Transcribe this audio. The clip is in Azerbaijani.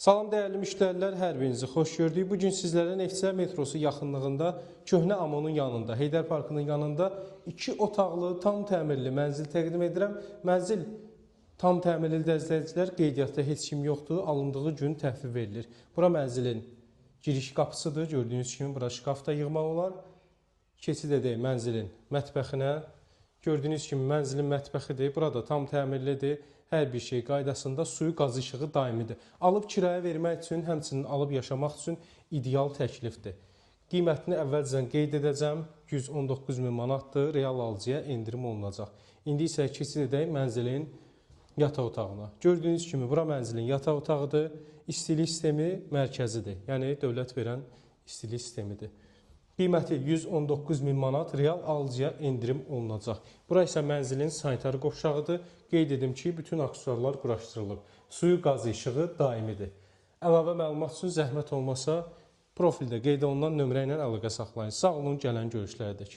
Salam dəyərli müştərilər, hər birinizi xoş gördük. Bugün sizlərə Neftçilər metrosu yaxınlığında, Köhnə Amonun yanında, Heydər Parkının yanında 2 otaqlı, tam təmirli mənzil təqdim edirəm. Mənzil tam təmirlidir əzizləyicilər, qeydiyyatda heç kim yoxdur, alındığı gün təhvil verilir. Bura mənzilin giriş qapısıdır, gördüyünüz kimi bura şkafda yığmaq olar. Keçid edək mənzilin mətbəxinə. Gördüyünüz kimi mənzilin mətbəxidir, burada tam təmirlidir. Hər bir şey qaydasında, suyu, qaz işığı daimidir. Alıb kirayə vermək üçün, həmçinin alıb yaşamaq üçün ideal təklifdir. Qiymətini əvvəlcədən qeyd edəcəm, 119 min manatdır, real alıcıya endirim olunacaq. İndi isə keçid edək mənzilin yataq otağına. Gördüyünüz kimi, bura mənzilin yataq otağıdır, istilik sistemi mərkəzidir, yəni dövlət verən istilik sistemidir. Qiyməti 119 min manat, real alıcıya endirim olunacaq. Bura isə mənzilin sanitar qovşağıdır. Qeyd edim ki, bütün aksesuarlar quraşdırılıb. Suyu, qazı, işığı daimidir. Əlavə məlumat üçün zəhmət olmasa, profildə qeyd olunan nömrə ilə əlaqə saxlayın. Sağ olun, gələn görüşlərədək.